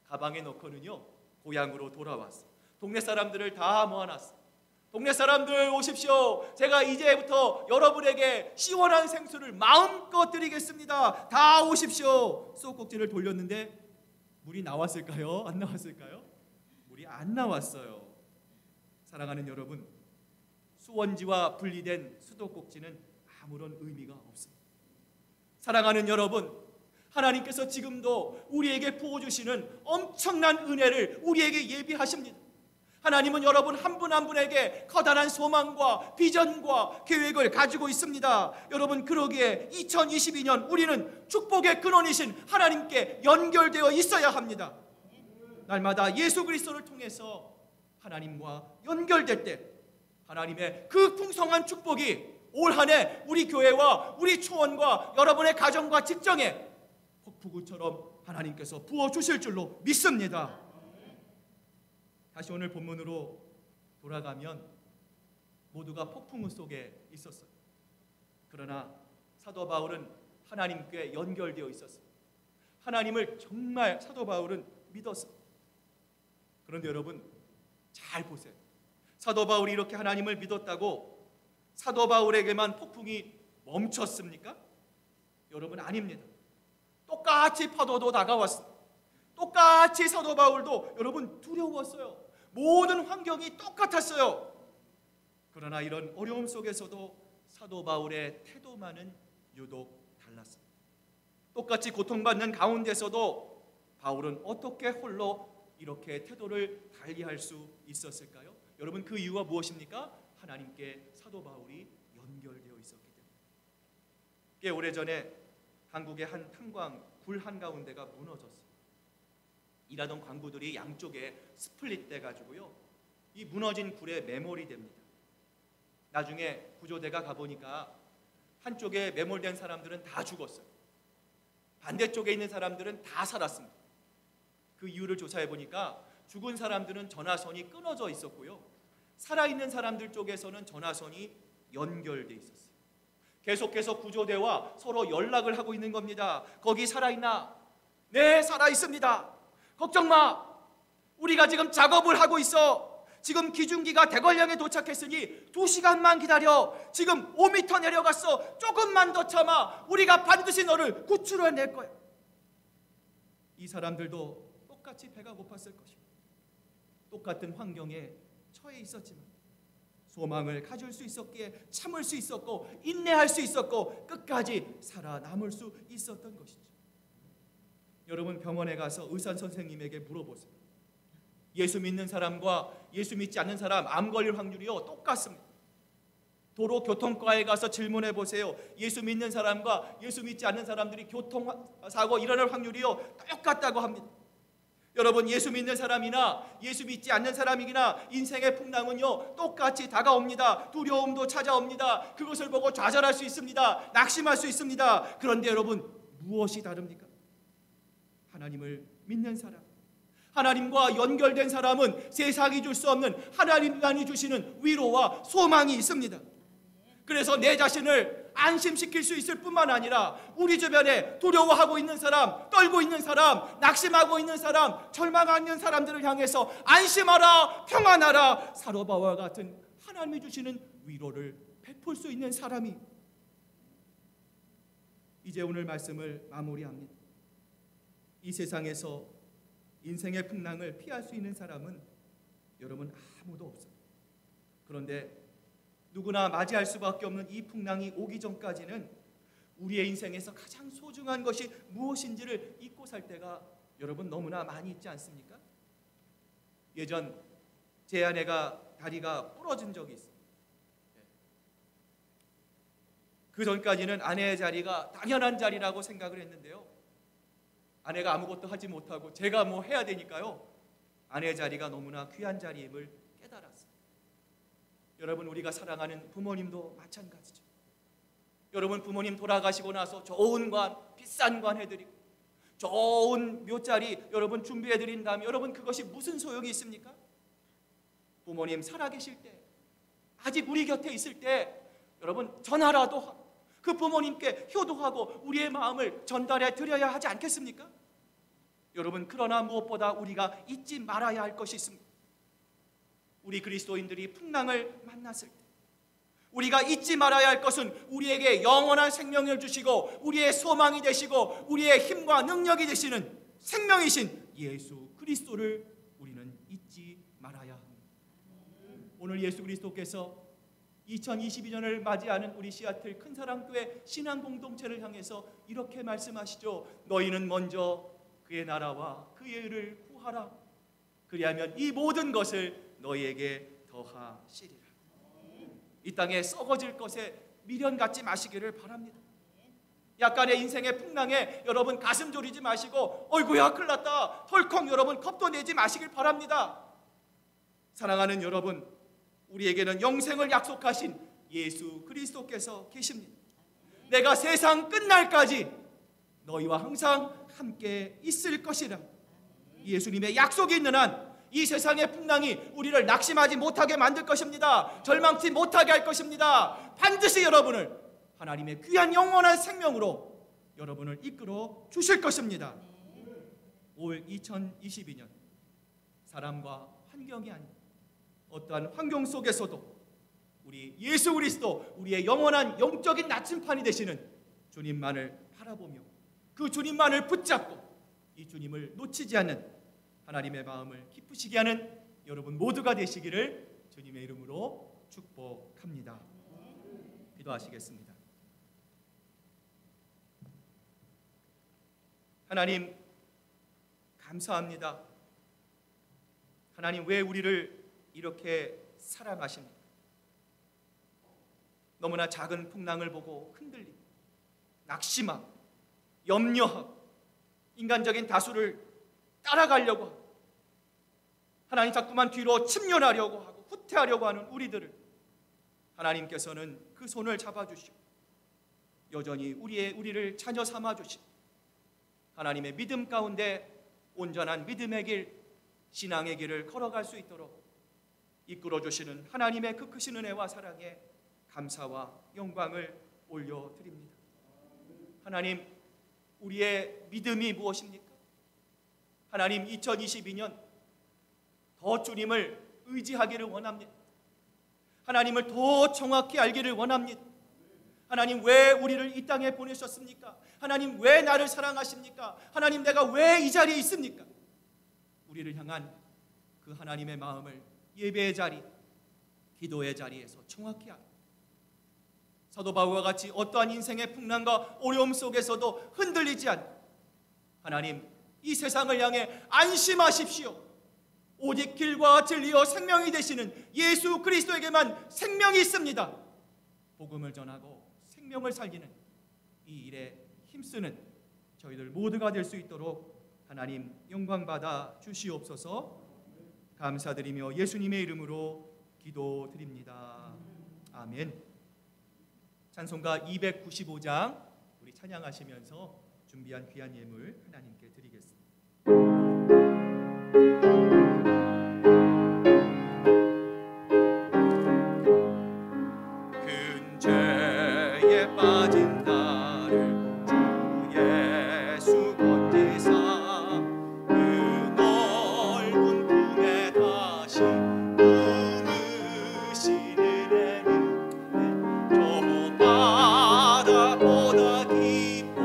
Speaker 1: 가방에 넣고는요 고향으로 돌아왔어요. 동네 사람들을 다 모아놨어요. 동네 사람들 오십시오. 제가 이제부터 여러분에게 시원한 생수를 마음껏 드리겠습니다. 다 오십시오. 수도꼭지를 돌렸는데 물이 나왔을까요? 안 나왔을까요? 물이 안 나왔어요. 사랑하는 여러분, 수원지와 분리된 수도꼭지는 아무런 의미가 없습니다. 사랑하는 여러분, 하나님께서 지금도 우리에게 부어주시는 엄청난 은혜를 우리에게 예비하십니다. 하나님은 여러분 한 분 한 분에게 커다란 소망과 비전과 계획을 가지고 있습니다. 여러분, 그러기에 2022년 우리는 축복의 근원이신 하나님께 연결되어 있어야 합니다. 날마다 예수 그리스도를 통해서 하나님과 연결될 때 하나님의 그 풍성한 축복이 올 한 해 우리 교회와 우리 초원과 여러분의 가정과 직장에 폭풍우처럼 하나님께서 부어주실 줄로 믿습니다. 다시 오늘 본문으로 돌아가면 모두가 폭풍우 속에 있었어요. 그러나 사도 바울은 하나님께 연결되어 있었어요. 하나님을 정말 사도 바울은 믿었어요. 그런데 여러분 잘 보세요. 사도 바울이 이렇게 하나님을 믿었다고 사도 바울에게만 폭풍이 멈췄습니까? 여러분 아닙니다. 똑같이 파도도 다가왔습니다. 똑같이 사도 바울도 여러분 두려웠어요. 모든 환경이 똑같았어요. 그러나 이런 어려움 속에서도 사도 바울의 태도만은 유독 달랐습니다. 똑같이 고통받는 가운데서도 바울은 어떻게 홀로 이렇게 태도를 달리할 수 있었을까요? 여러분 그 이유가 무엇입니까? 하나님께 사도 바울이 연결되어 있었기 때문에. 꽤 오래전에 한국의 한 탄광 굴 한가운데가 무너졌어요. 일하던 광부들이 양쪽에 스플릿 돼가지고요, 이 무너진 굴에 매몰이 됩니다. 나중에 구조대가 가보니까 한쪽에 매몰된 사람들은 다 죽었어요. 반대쪽에 있는 사람들은 다 살았습니다. 그 이유를 조사해 보니까 죽은 사람들은 전화선이 끊어져 있었고요, 살아있는 사람들 쪽에서는 전화선이 연결돼 있었어요. 계속해서 구조대와 서로 연락을 하고 있는 겁니다. 거기 살아있나? 네, 살아있습니다. 걱정 마. 우리가 지금 작업을 하고 있어. 지금 기중기가 대관령에 도착했으니 2시간만 기다려. 지금 5m 내려갔어. 조금만 더 참아. 우리가 반드시 너를 구출해낼 거야. 이 사람들도 똑같이 배가 고팠을 것이고 똑같은 환경에 처해 있었지만 소망을 가질 수 있었기에 참을 수 있었고 인내할 수 있었고 끝까지 살아남을 수 있었던 것이죠. 여러분 병원에 가서 의사 선생님에게 물어보세요. 예수 믿는 사람과 예수 믿지 않는 사람 암 걸릴 확률이요 똑같습니다. 도로교통과에 가서 질문해 보세요. 예수 믿는 사람과 예수 믿지 않는 사람들이 교통사고 일어날 확률이요 똑같다고 합니다. 여러분 예수 믿는 사람이나 예수 믿지 않는 사람이나 인생의 풍랑은요 똑같이 다가옵니다. 두려움도 찾아옵니다. 그것을 보고 좌절할 수 있습니다. 낙심할 수 있습니다. 그런데 여러분 무엇이 다릅니까? 하나님을 믿는 사람, 하나님과 연결된 사람은 세상이 줄 수 없는 하나님만이 주시는 위로와 소망이 있습니다. 그래서 내 자신을 안심시킬 수 있을 뿐만 아니라 우리 주변에 두려워하고 있는 사람, 떨고 있는 사람, 낙심하고 있는 사람, 절망하는 사람들을 향해서 안심하라, 평안하라, 사도 바울과 같은 하나님이 주시는 위로를 베풀 수 있는 사람이. 이제 오늘 말씀을 마무리합니다. 이 세상에서 인생의 풍랑을 피할 수 있는 사람은 여러분 아무도 없어요. 그런데 누구나 맞이할 수밖에 없는 이 풍랑이 오기 전까지는 우리의 인생에서 가장 소중한 것이 무엇인지를 잊고 살 때가 여러분 너무나 많이 있지 않습니까? 예전 제 아내가 다리가 부러진 적이 있어요. 그 전까지는 아내의 자리가 당연한 자리라고 생각을 했는데요, 아내가 아무것도 하지 못하고 제가 뭐 해야 되니까요, 아내의 자리가 너무나 귀한 자리임을 깨달았어요. 여러분 우리가 사랑하는 부모님도 마찬가지죠. 여러분 부모님 돌아가시고 나서 좋은 관, 비싼 관 해드리고 좋은 묘자리 여러분 준비해드린 다음에 여러분 그것이 무슨 소용이 있습니까? 부모님 살아계실 때, 아직 우리 곁에 있을 때 여러분 전화라도 하고 그 부모님께 효도하고 우리의 마음을 전달해 드려야 하지 않겠습니까? 여러분 그러나 무엇보다 우리가 잊지 말아야 할 것이 있습니다. 우리 그리스도인들이 풍랑을 만났을 때 우리가 잊지 말아야 할 것은 우리에게 영원한 생명을 주시고 우리의 소망이 되시고 우리의 힘과 능력이 되시는 생명이신 예수 그리스도를 우리는 잊지 말아야 합니다. 오늘 예수 그리스도께서 2022년을 맞이하는 우리 시애틀 큰사랑교회 신앙 공동체를 향해서 이렇게 말씀하시죠. 너희는 먼저 그의 나라와 그의 의를 구하라. 그리하면 이 모든 것을 너희에게 더하시리라. 이 땅에 썩어질 것에 미련 갖지 마시기를 바랍니다. 약간의 인생의 풍랑에 여러분 가슴 졸이지 마시고 어이구야 큰일 났다 덜컥 여러분 겁도 내지 마시길 바랍니다. 사랑하는 여러분, 우리에게는 영생을 약속하신 예수 그리스도께서 계십니다. 내가 세상 끝날까지 너희와 항상 함께 있을 것이라. 예수님의 약속이 있는 한 이 세상의 풍랑이 우리를 낙심하지 못하게 만들 것입니다. 절망치 못하게 할 것입니다. 반드시 여러분을 하나님의 귀한 영원한 생명으로 여러분을 이끌어 주실 것입니다. 올 2022년 사람과 환경이 아닌 어떠한 환경 속에서도 우리 예수 그리스도, 우리의 영원한 영적인 나침판이 되시는 주님만을 바라보며 그 주님만을 붙잡고 이 주님을 놓치지 않는 하나님의 마음을 기쁘시게 하는 여러분 모두가 되시기를 주님의 이름으로 축복합니다. 기도하시겠습니다. 하나님 감사합니다. 하나님 왜 우리를 이렇게 사랑하십니까? 너무나 작은 풍랑을 보고 흔들리고 낙심하고 염려하고 인간적인 다수를 따라가려고 하고 하나님 자꾸만 뒤로 침륜하려고 하고 후퇴하려고 하는 우리들을 하나님께서는 그 손을 잡아주시고 여전히 우리를 자녀 삼아주시고 하나님의 믿음 가운데 온전한 믿음의 길, 신앙의 길을 걸어갈 수 있도록 이끌어주시는 하나님의 그 크신 은혜와 사랑에 감사와 영광을 올려드립니다. 하나님, 우리의 믿음이 무엇입니까? 하나님, 2022년 더 주님을 의지하기를 원합니다. 하나님을 더 정확히 알기를 원합니다. 하나님, 왜 우리를 이 땅에 보내셨습니까? 하나님, 왜 나를 사랑하십니까? 하나님, 내가 왜 이 자리에 있습니까? 우리를 향한 그 하나님의 마음을 예배의 자리, 기도의 자리에서 정확히 알고 사도 바울과 같이 어떠한 인생의 풍랑과 어려움 속에서도 흔들리지 않고 하나님, 이 세상을 향해 안심하십시오. 오직 길과 진리와 생명이 되시는 예수 그리스도에게만 생명이 있습니다. 복음을 전하고 생명을 살리는 이 일에 힘쓰는 저희들 모두가 될 수 있도록 하나님 영광 받아 주시옵소서. 감사드리며 예수님의 이름으로 기도드립니다. 아멘. 찬송가 295장 우리 찬양하시면서 준비한 귀한 예물 하나님께 드리겠습니다. 큰 죄에 빠진 나를 주 예수 건지사 그 넓은 품에 다시 부르시는 애는 저 바다보다 깊고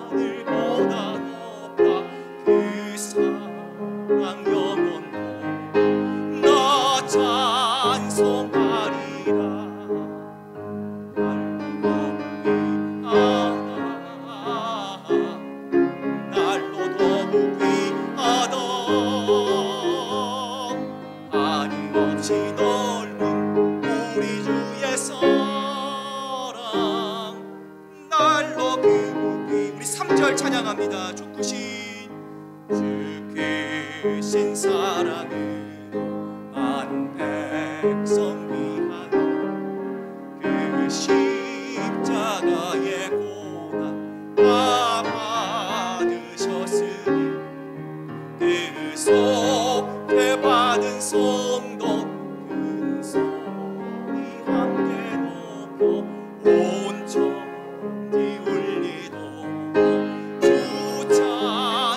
Speaker 1: 하늘보다 높다. 그 사랑 영원토록 나 찬송하리라. 날로 더욱 귀하다. 아낌없이 넓은 우리 주의 사랑 날로 더욱 귀. 우리 3절 찬양합니다. 주 크신 사랑은 만 백성 위하여 그 십자가의 고난 다 받으셨으니 그 속죄 받은 성도 큰 소리 함께 높여 온 천지 울리도록 주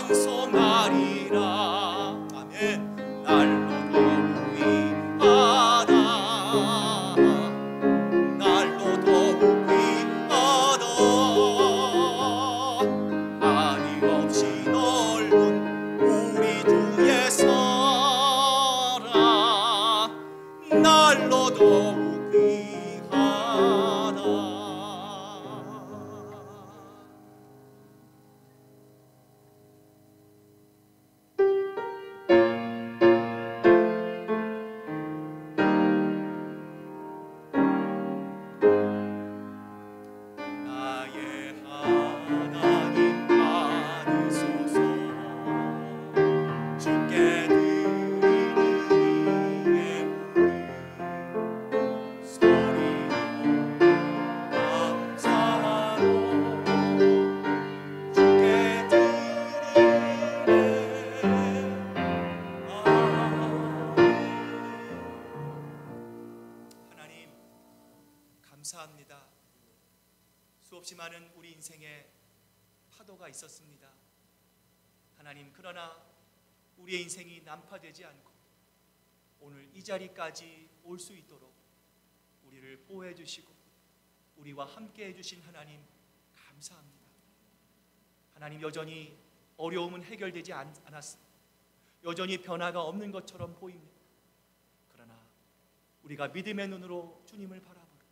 Speaker 1: 찬송하리라. 아멘. 감사합니다. 수없이 많은 우리 인생에 파도가 있었습니다. 하나님, 그러나 우리의 인생이 난파되지 않고 오늘 이 자리까지 올 수 있도록 우리를 보호해 주시고 우리와 함께 해주신 하나님 감사합니다. 하나님, 여전히 어려움은 해결되지 않았습니다. 여전히 변화가 없는 것처럼 보입니다. 그러나 우리가 믿음의 눈으로 주님을 바라볼 때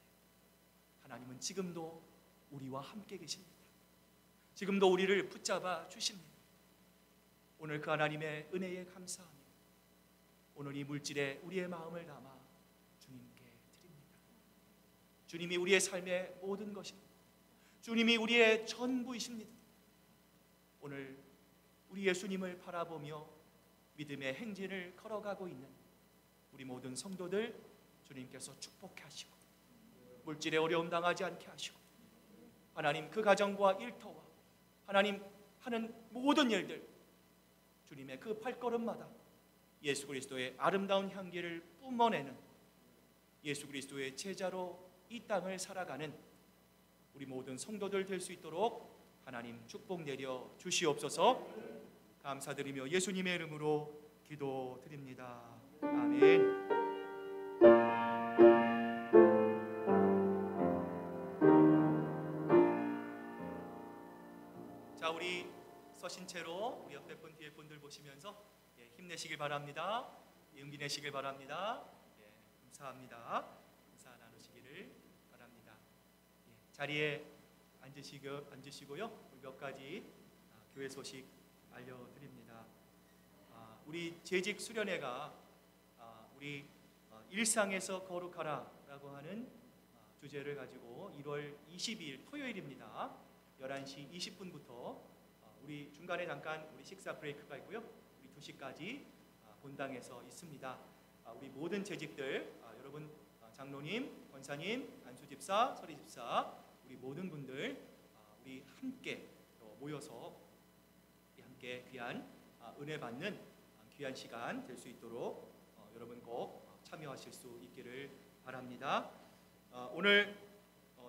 Speaker 1: 하나님은 지금도 우리와 함께 계십니다. 지금도 우리를 붙잡아 주십니다. 오늘 그 하나님의 은혜에 감사하며 오늘 이 물질에 우리의 마음을 담아 주님께 드립니다. 주님이 우리의 삶의 모든 것입니다. 주님이 우리의 전부이십니다. 오늘 우리 예수님을 바라보며 믿음의 행진을 걸어가고 있는 우리 모든 성도들 주님께서 축복하시고 물질에 어려움 당하지 않게 하시고 하나님 그 가정과 일터와 하나님 하는 모든 일들 주님의 그 발걸음마다 예수 그리스도의 아름다운 향기를 뿜어내는 예수 그리스도의 제자로 이 땅을 살아가는 우리 모든 성도들 될 수 있도록 하나님 축복 내려 주시옵소서. 감사드리며 예수님의 이름으로 기도드립니다. 아멘. 자, 우리 서신 채로 우리 옆에 분 뒤에 분들 보시면서 힘내시길 바랍니다. 용기 내시길 바랍니다. 감사합니다. 인사 나누시기를 바랍니다. 자리에 앉으시고요. 몇 가지 교회 소식 알려드립니다. 우리 재직 수련회가 우리 일상에서 거룩하라라고 하는 주제를 가지고 1월 22일 토요일입니다. 11시 20분부터 우리 중간에 잠깐 우리 식사 브레이크가 있고요. 우리 2시까지 본당에서 있습니다. 우리 모든 재직들 여러분 장로님, 권사님, 안수집사, 서리집사 우리 모든 분들 우리 함께 모여서 함께 귀한 은혜 받는 귀한 시간 될 수 있도록 여러분 꼭 참여하실 수 있기를 바랍니다. 오늘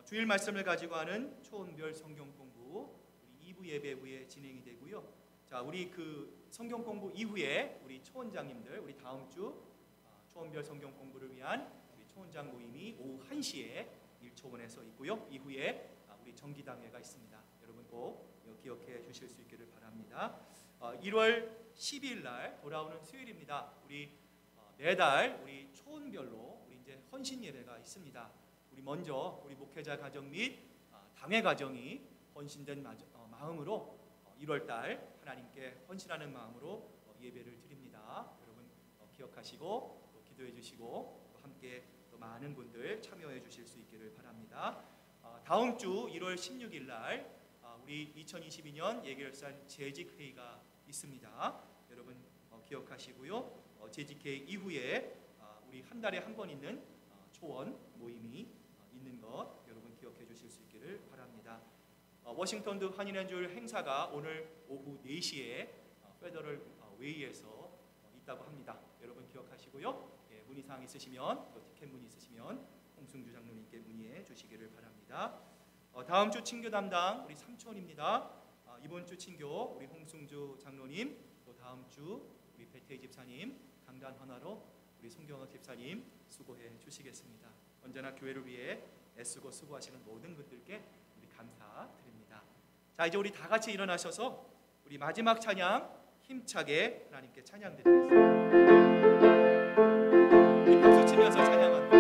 Speaker 1: 주일 말씀을 가지고 하는 초원별 성경 공부 우리 2부 예배 후에 진행이 되고요. 자, 우리 그 성경 공부 이후에 우리 초원장님들 우리 다음 주 초원별 성경 공부를 위한 우리 초원장 모임이 오후 1시에 1초원에서 있고요. 이후에 우리 정기당회가 있습니다. 여러분 꼭 기억해 주실 수 있기를 바랍니다. 1월 12일 날 돌아오는 수요일입니다. 우리 매달 우리 초원별로 우리 이제 헌신 예배가 있습니다. 우리 먼저 우리 목회자 가정 및 당회 가정이 헌신된 마음으로 1월 달 하나님께 헌신하는 마음으로 예배를 드립니다. 여러분 기억하시고 또 기도해 주시고 또 함께 또 많은 분들 참여해 주실 수 있기를 바랍니다. 다음 주 1월 16일 날 우리 2022년 예결산 재직회의가 있습니다. 여러분 기억하시고요. 재직회의 이후에 우리 한 달에 한 번 있는 초원 모임이 있는 것 여러분 기억해 주실 수 있기를 바랍니다. 워싱턴 한인의 줄 행사가 오늘 오후 4시에 페더럴 웨이에서 있다고 합니다. 여러분 기억하시고요. 문의사항 있으시면 또 티켓 문의 있으시면 홍승주 장로님께 문의해 주시기를 바랍니다. 다음 주 친교 담당 우리 삼촌입니다. 이번 주 친교 우리 홍승주 장로님, 또 다음 주 우리 배태희 집사님, 강단 하나로 우리 송경학 집사님 수고해 주시겠습니다. 언제나 교회를 위해 애쓰고 수고하시는 모든 분들께 우리 감사드립니다. 자, 이제 우리 다 같이 일어나셔서 우리 마지막 찬양 힘차게 하나님께 찬양 드리겠습니다. 우리 박수 치면서 찬양합니다.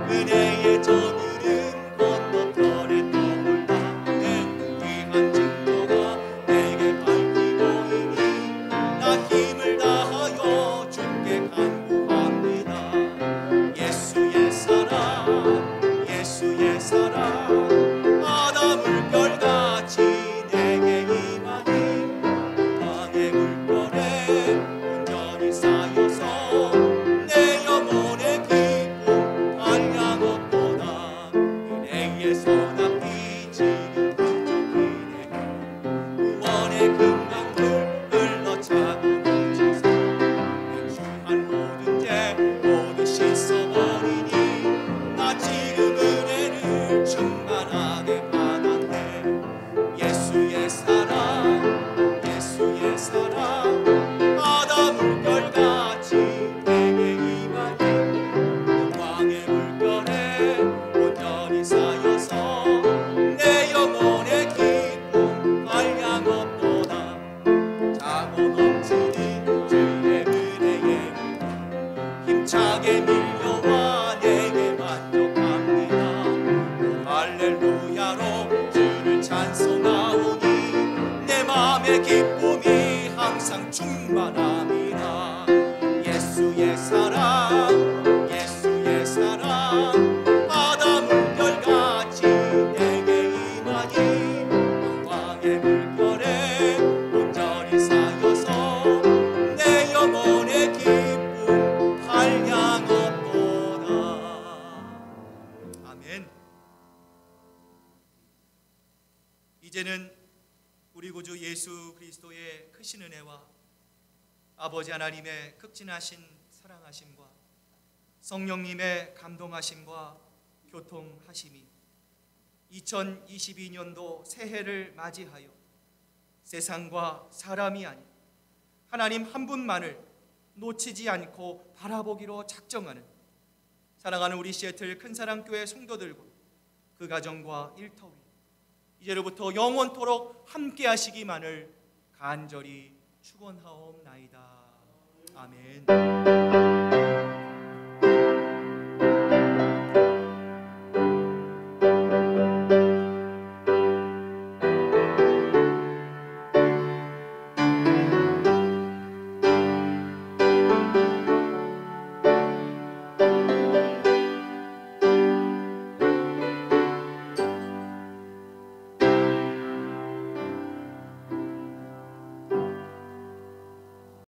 Speaker 2: 은혜의 저물은 건너편
Speaker 1: 충만함이라. 예수의 사랑, 예수의 사랑, 바다 물결같이 내게 임하니 영광의 물결에 온전히 쌓여서 내 영혼의 기쁨 한량없도다. 아멘. 이제는 우리 구주 예수 그리스도의 크신 은혜와 아버지 하나님의 극진하신 사랑하심과 성령님의 감동하심과 교통하심이 2022년도 새해를 맞이하여 세상과 사람이 아닌 하나님 한 분만을 놓치지 않고 바라보기로 작정하는 사랑하는 우리 시애틀 큰사랑교회 성도들과 그 가정과 일터 위 이제로부터 영원토록 함께 하시기만을 간절히 축원하옵나이다. 아멘.